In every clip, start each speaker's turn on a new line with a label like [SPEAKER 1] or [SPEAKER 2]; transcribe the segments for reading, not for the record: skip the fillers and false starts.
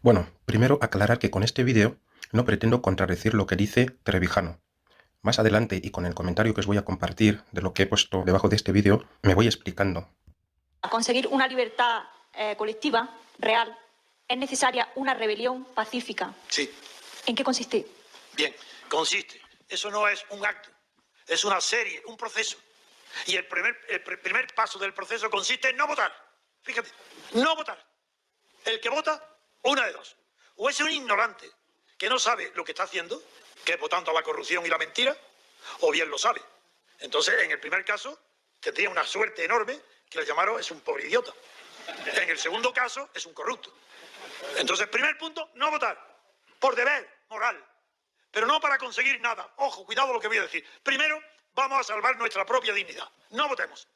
[SPEAKER 1] Bueno, primero aclarar que con este vídeo no pretendo contradecir lo que dice Trevijano. Más adelante y con el comentario que os voy a compartir de lo que he puesto debajo de este vídeo, me voy explicando.
[SPEAKER 2] Para conseguir una libertad colectiva real es necesaria una rebelión pacífica.
[SPEAKER 3] Sí.
[SPEAKER 2] ¿En qué consiste?
[SPEAKER 3] Bien, consiste. Eso no es un acto, es una serie, un proceso. Y el primer paso del proceso consiste en no votar. Fíjate, no votar. El que vota, una de dos. O es un ignorante que no sabe lo que está haciendo, que es votando a la corrupción y la mentira, o bien lo sabe. Entonces, en el primer caso, tendría una suerte enorme que le llamaron es un pobre idiota. En el segundo caso, es un corrupto. Entonces, primer punto, no votar. Por deber moral. Pero no para conseguir nada. Ojo, cuidado lo que voy a decir. Primero, vamos a salvar nuestra propia dignidad. No votemos.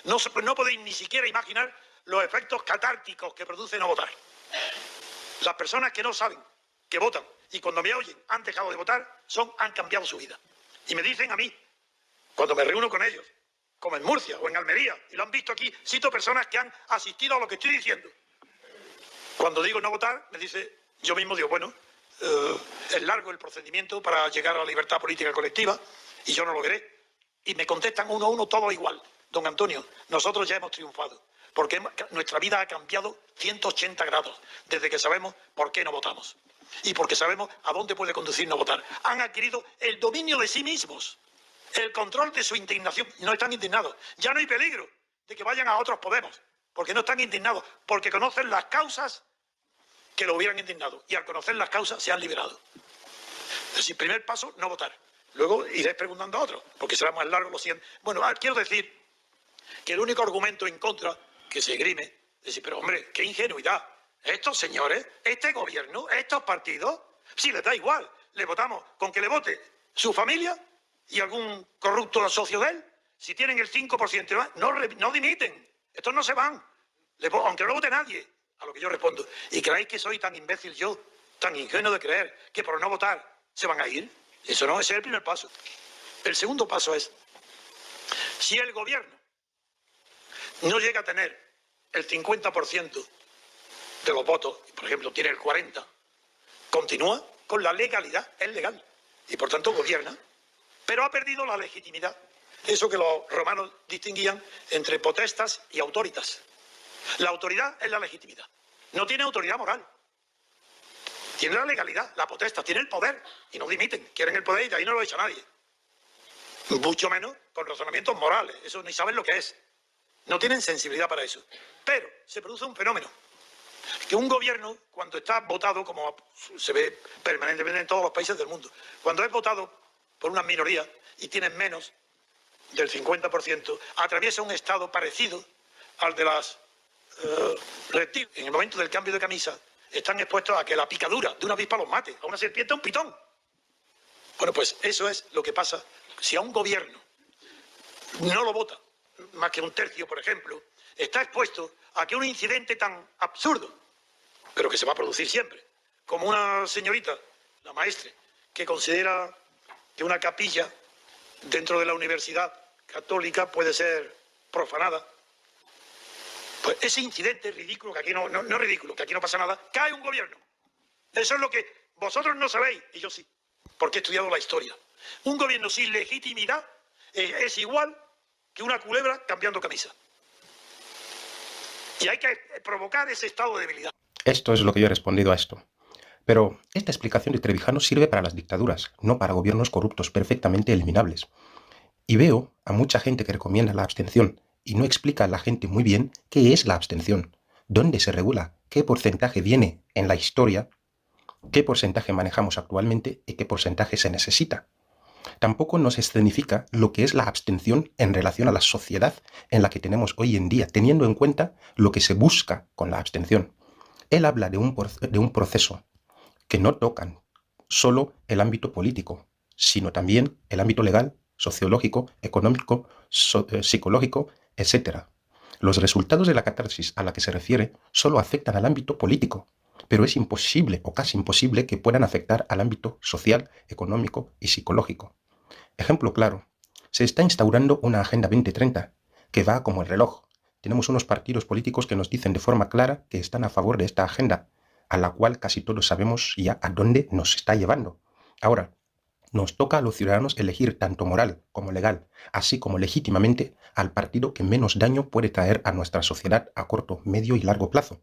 [SPEAKER 3] No podéis ni siquiera imaginar los efectos catárticos que produce no votar. Las personas que no saben, que votan, y cuando me oyen han dejado de votar, han cambiado su vida. Y me dicen a mí, cuando me reúno con ellos, como en Murcia o en Almería, y lo han visto aquí, cito personas que han asistido a lo que estoy diciendo. Cuando digo no votar, me dice, yo mismo digo, bueno, es largo el procedimiento para llegar a la libertad política colectiva, y yo no lo veré. Y me contestan uno a uno todo igual. Don Antonio, nosotros ya hemos triunfado, porque nuestra vida ha cambiado 180 grados desde que sabemos por qué no votamos. Y porque sabemos a dónde puede conducir no votar. Han adquirido el dominio de sí mismos, el control de su indignación. No están indignados. Ya no hay peligro de que vayan a otros Podemos, porque no están indignados, porque conocen las causas que lo hubieran indignado. Y al conocer las causas se han liberado. Es decir, primer paso, no votar. Luego iré preguntando a otros, porque será más largo lo siguiente. Bueno, quiero decir que el único argumento en contra que se esgrime es decir, pero hombre, qué ingenuidad. Estos señores, este gobierno, estos partidos, si les da igual, le votamos con que le vote su familia y algún corrupto socio de él. Si tienen el 5%, no dimiten. Estos no se van, aunque no lo vote nadie. A lo que yo respondo. ¿Y creéis que soy tan imbécil yo, tan ingenuo de creer que por no votar se van a ir? Eso no, ese es el primer paso. El segundo paso es, si el gobierno no llega a tener el 50% de los votos, por ejemplo, tiene el 40%, continúa con la legalidad, es legal, y por tanto gobierna, pero ha perdido la legitimidad. Eso que los romanos distinguían entre potestas y autoritas. La autoridad es la legitimidad, no tiene autoridad moral. Tiene la legalidad, la potestad, tiene el poder y no dimiten, quieren el poder y de ahí no lo echa nadie. Mucho menos con razonamientos morales, eso ni saben lo que es. No tienen sensibilidad para eso. Pero se produce un fenómeno, que un gobierno, cuando está votado, como se ve permanentemente en todos los países del mundo, cuando es votado por una minoría y tiene menos del 50%, atraviesa un estado parecido al de las reptiles. En el momento del cambio de camisa, están expuestos a que la picadura de una avispa los mate, a una serpiente, a un pitón. Bueno, pues eso es lo que pasa si a un gobierno no lo vota, más que un tercio, por ejemplo, está expuesto a que un incidente tan absurdo, pero que se va a producir siempre, como una señorita, la maestre, que considera que una capilla dentro de la universidad católica puede ser profanada. Pues ese incidente ridículo, que aquí no es ridículo, que aquí no pasa nada, cae un gobierno. Eso es lo que vosotros no sabéis, y yo sí, porque he estudiado la historia. Un gobierno sin legitimidad es igual que una culebra cambiando camisa. Y hay que provocar ese estado de debilidad.
[SPEAKER 1] Esto es lo que yo he respondido a esto. Pero esta explicación de Trevijano sirve para las dictaduras, no para gobiernos corruptos perfectamente eliminables. Y veo a mucha gente que recomienda la abstención y no explica a la gente muy bien qué es la abstención, dónde se regula, qué porcentaje viene en la historia, qué porcentaje manejamos actualmente y qué porcentaje se necesita. Tampoco nos escenifica lo que es la abstención en relación a la sociedad en la que tenemos hoy en día, teniendo en cuenta lo que se busca con la abstención. Él habla de un proceso que no tocan solo el ámbito político, sino también el ámbito legal, sociológico, económico, psicológico, etc. Los resultados de la catarsis a la que se refiere solo afectan al ámbito político, pero es imposible o casi imposible que puedan afectar al ámbito social, económico y psicológico. Ejemplo claro, se está instaurando una Agenda 2030 que va como el reloj. Tenemos unos partidos políticos que nos dicen de forma clara que están a favor de esta agenda, a la cual casi todos sabemos ya a dónde nos está llevando. Ahora, nos toca a los ciudadanos elegir tanto moral como legal, así como legítimamente, al partido que menos daño puede traer a nuestra sociedad a corto, medio y largo plazo.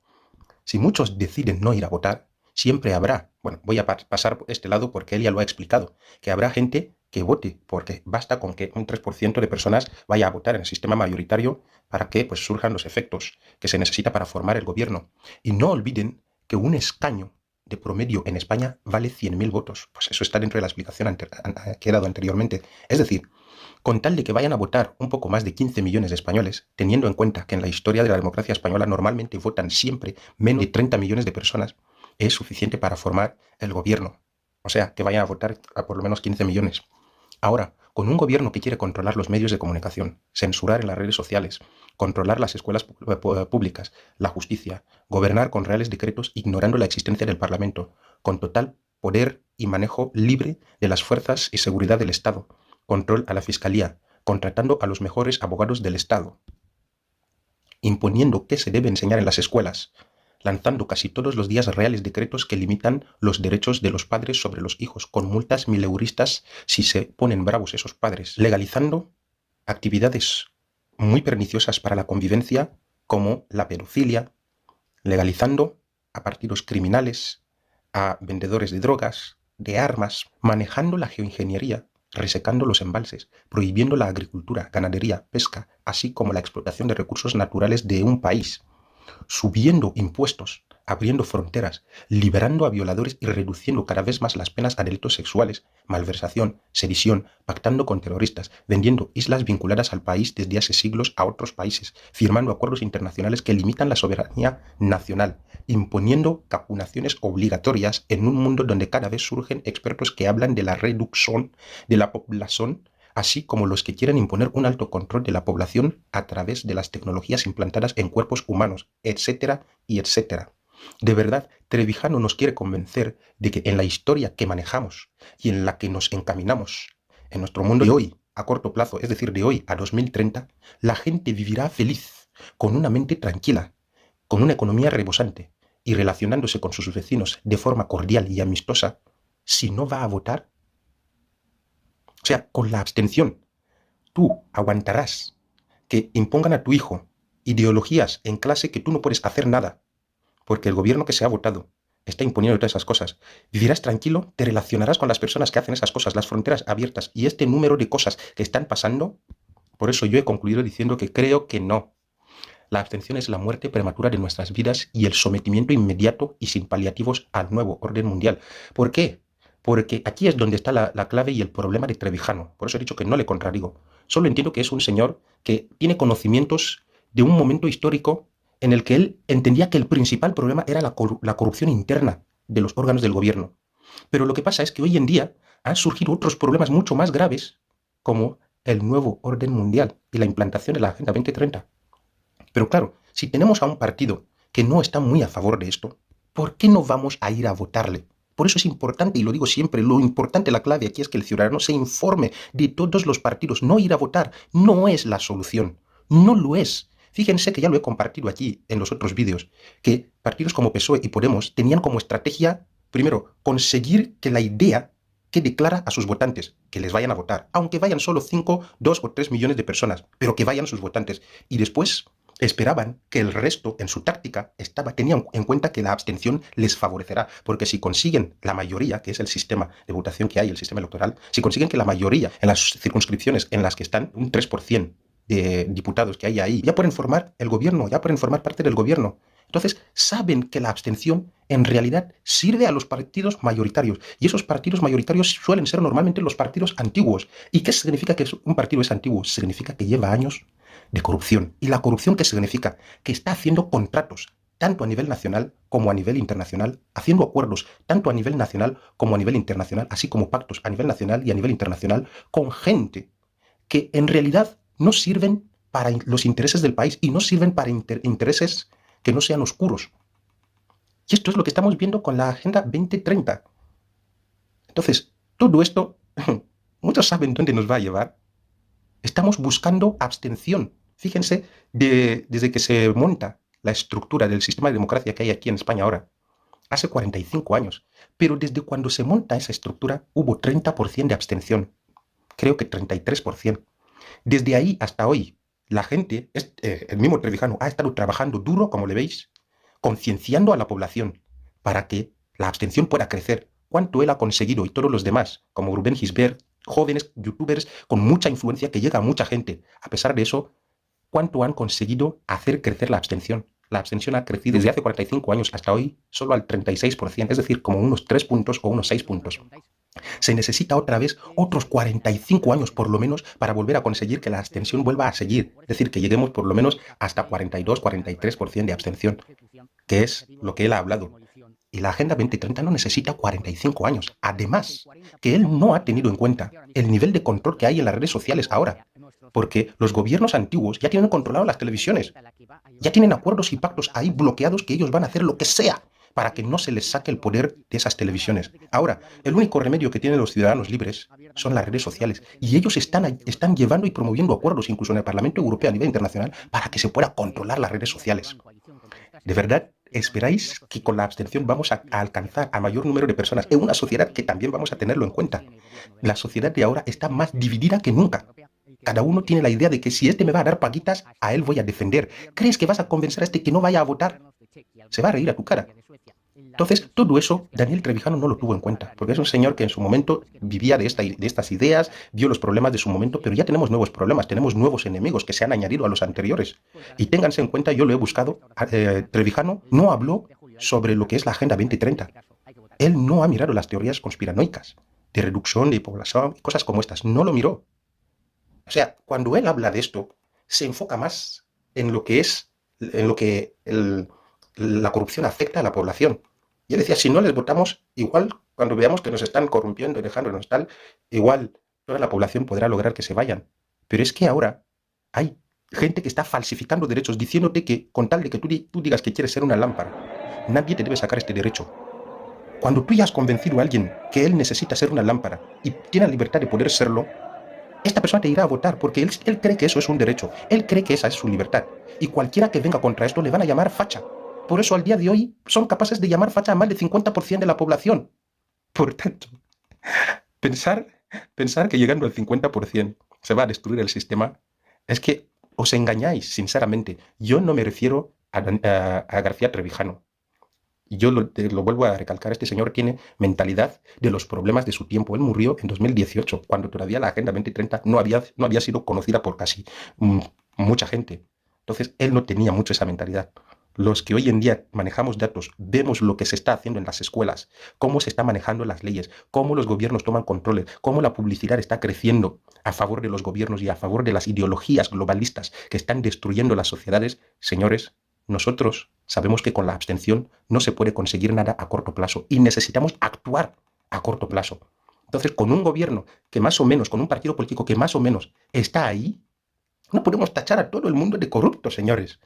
[SPEAKER 1] Si muchos deciden no ir a votar, siempre habrá, bueno, voy a pasar por este lado porque él ya lo ha explicado, que habrá gente que vote, porque basta con que un 3% de personas vaya a votar en el sistema mayoritario para que pues, surjan los efectos que se necesita para formar el gobierno. Y no olviden que un escaño de promedio en España vale 100.000 votos. Pues eso está dentro de la explicación que he dado anteriormente. Es decir, con tal de que vayan a votar un poco más de 15 millones de españoles, teniendo en cuenta que en la historia de la democracia española normalmente votan siempre menos de 30 millones de personas, es suficiente para formar el gobierno. O sea, que vayan a votar a por lo menos 15 millones. Ahora, con un gobierno que quiere controlar los medios de comunicación, censurar en las redes sociales, controlar las escuelas públicas, la justicia, gobernar con reales decretos ignorando la existencia del Parlamento, con total poder y manejo libre de las fuerzas y seguridad del Estado, control a la Fiscalía, contratando a los mejores abogados del Estado, imponiendo qué se debe enseñar en las escuelas, lanzando casi todos los días reales decretos que limitan los derechos de los padres sobre los hijos, con multas mileuristas si se ponen bravos esos padres, legalizando actividades muy perniciosas para la convivencia, como la pedofilia, legalizando a partidos criminales, a vendedores de drogas, de armas, manejando la geoingeniería, resecando los embalses, prohibiendo la agricultura, ganadería, pesca, así como la explotación de recursos naturales de un país, subiendo impuestos, abriendo fronteras, liberando a violadores y reduciendo cada vez más las penas a delitos sexuales, malversación, sedición, pactando con terroristas, vendiendo islas vinculadas al país desde hace siglos a otros países, firmando acuerdos internacionales que limitan la soberanía nacional, imponiendo vacunaciones obligatorias en un mundo donde cada vez surgen expertos que hablan de la reducción de la población, así como los que quieren imponer un alto control de la población a través de las tecnologías implantadas en cuerpos humanos, etcétera y etcétera. De verdad, Trevijano nos quiere convencer de que en la historia que manejamos y en la que nos encaminamos en nuestro mundo de hoy, a corto plazo, es decir, de hoy a 2030, la gente vivirá feliz, con una mente tranquila, con una economía rebosante y relacionándose con sus vecinos de forma cordial y amistosa, si no va a votar. O sea, con la abstención, tú aguantarás que impongan a tu hijo ideologías en clase que tú no puedes hacer nada, porque el gobierno que se ha votado está imponiendo todas esas cosas. Vivirás tranquilo, te relacionarás con las personas que hacen esas cosas, las fronteras abiertas y este número de cosas que están pasando. Por eso yo he concluido diciendo que creo que no. La abstención es la muerte prematura de nuestras vidas y el sometimiento inmediato y sin paliativos al nuevo orden mundial. ¿Por qué? Porque aquí es donde está la clave y el problema de Trevijano. Por eso he dicho que no le contradigo. Solo entiendo que es un señor que tiene conocimientos de un momento histórico en el que él entendía que el principal problema era la corrupción interna de los órganos del gobierno. Pero lo que pasa es que hoy en día han surgido otros problemas mucho más graves, como el nuevo orden mundial y la implantación de la Agenda 2030. Pero claro, si tenemos a un partido que no está muy a favor de esto, ¿por qué no vamos a ir a votarle? Por eso es importante, y lo digo siempre, lo importante, la clave aquí es que el ciudadano se informe de todos los partidos. No ir a votar no es la solución, no lo es. Fíjense que ya lo he compartido aquí en los otros vídeos, que partidos como PSOE y Podemos tenían como estrategia, primero, conseguir que la idea que declara a sus votantes, que les vayan a votar, aunque vayan solo 5, 2 o 3 millones de personas, pero que vayan sus votantes. Y después esperaban que el resto, en su táctica, tenían en cuenta que la abstención les favorecerá, porque si consiguen la mayoría, que es el sistema de votación que hay, el sistema electoral, si consiguen que la mayoría en las circunscripciones en las que están un 3% de diputados que hay ahí, ya pueden formar el gobierno, ya pueden formar parte del gobierno. Entonces, saben que la abstención en realidad sirve a los partidos mayoritarios, y esos partidos mayoritarios suelen ser normalmente los partidos antiguos. ¿Y qué significa que un partido es antiguo? Significa que lleva años de corrupción. ¿Y la corrupción qué significa? Que está haciendo contratos, tanto a nivel nacional como a nivel internacional, haciendo acuerdos tanto a nivel nacional como a nivel internacional, así como pactos a nivel nacional y a nivel internacional con gente que en realidad no sirven para los intereses del país y no sirven para intereses que no sean oscuros. Y esto es lo que estamos viendo con la Agenda 2030. Entonces, todo esto, muchos saben dónde nos va a llevar. Estamos buscando abstención. Fíjense, desde que se monta la estructura del sistema de democracia que hay aquí en España ahora, hace 45 años. Pero desde cuando se monta esa estructura hubo 30% de abstención. Creo que 33%. Desde ahí hasta hoy, la gente, el mismo Trevijano, ha estado trabajando duro, como le veis, concienciando a la población para que la abstención pueda crecer. ¿Cuánto él ha conseguido? Y todos los demás, como Rubén Gisbert, jóvenes youtubers con mucha influencia que llega a mucha gente. A pesar de eso, ¿cuánto han conseguido hacer crecer la abstención? La abstención ha crecido desde hace 45 años hasta hoy solo al 36%, es decir, como unos 3 puntos o unos 6 puntos. Se necesita otra vez otros 45 años por lo menos para volver a conseguir que la abstención vuelva a seguir. Es decir, que lleguemos por lo menos hasta 42-43% de abstención, que es lo que él ha hablado. Y la Agenda 2030 no necesita 45 años. Además, que él no ha tenido en cuenta el nivel de control que hay en las redes sociales ahora. Porque los gobiernos antiguos ya tienen controlado las televisiones. Ya tienen acuerdos y pactos ahí bloqueados que ellos van a hacer lo que sea para que no se les saque el poder de esas televisiones. Ahora, el único remedio que tienen los ciudadanos libres son las redes sociales. Y ellos están llevando y promoviendo acuerdos, incluso en el Parlamento Europeo a nivel internacional, para que se pueda controlar las redes sociales. ¿De verdad esperáis que con la abstención vamos a alcanzar a mayor número de personas en una sociedad que también vamos a tenerlo en cuenta? La sociedad de ahora está más dividida que nunca. Cada uno tiene la idea de que si este me va a dar paguitas, a él voy a defender. ¿Crees que vas a convencer a este que no vaya a votar? Se va a reír a tu cara. Entonces, todo eso Daniel Trevijano no lo tuvo en cuenta, porque es un señor que en su momento vivía de estas ideas, vio los problemas de su momento, pero ya tenemos nuevos problemas, tenemos nuevos enemigos que se han añadido a los anteriores. Y ténganse en cuenta, yo lo he buscado, Trevijano no habló sobre lo que es la Agenda 2030. Él no ha mirado las teorías conspiranoicas de reducción de población y cosas como estas, no lo miró. O sea, cuando él habla de esto, se enfoca más en lo que es, en lo que la corrupción afecta a la población. Y él decía, si no les votamos, igual cuando veamos que nos están corrompiendo y dejándonos tal, igual toda la población podrá lograr que se vayan. Pero es que ahora hay gente que está falsificando derechos, diciéndote que con tal de que tú digas que quieres ser una lámpara, nadie te debe sacar este derecho. Cuando tú ya has convencido a alguien que él necesita ser una lámpara y tiene la libertad de poder serlo, esta persona te irá a votar porque él cree que eso es un derecho, él cree que esa es su libertad. Y cualquiera que venga contra esto le van a llamar facha. Por eso al día de hoy son capaces de llamar facha a más del 50% de la población. Por tanto, pensar que llegando al 50% se va a destruir el sistema, es que os engañáis, sinceramente. Yo no me refiero a García Trevijano. Yo lo vuelvo a recalcar, este señor tiene mentalidad de los problemas de su tiempo. Él murió en 2018, cuando todavía la Agenda 2030 no había sido conocida por casi mucha gente. Entonces, él no tenía mucho esa mentalidad. Los que hoy en día manejamos datos, vemos lo que se está haciendo en las escuelas, cómo se están manejando las leyes, cómo los gobiernos toman controles, cómo la publicidad está creciendo a favor de los gobiernos y a favor de las ideologías globalistas que están destruyendo las sociedades. Señores, nosotros sabemos que con la abstención no se puede conseguir nada a corto plazo y necesitamos actuar a corto plazo. Entonces, con un gobierno que más o menos, con un partido político que más o menos está ahí, no podemos tachar a todo el mundo de corrupto, señores.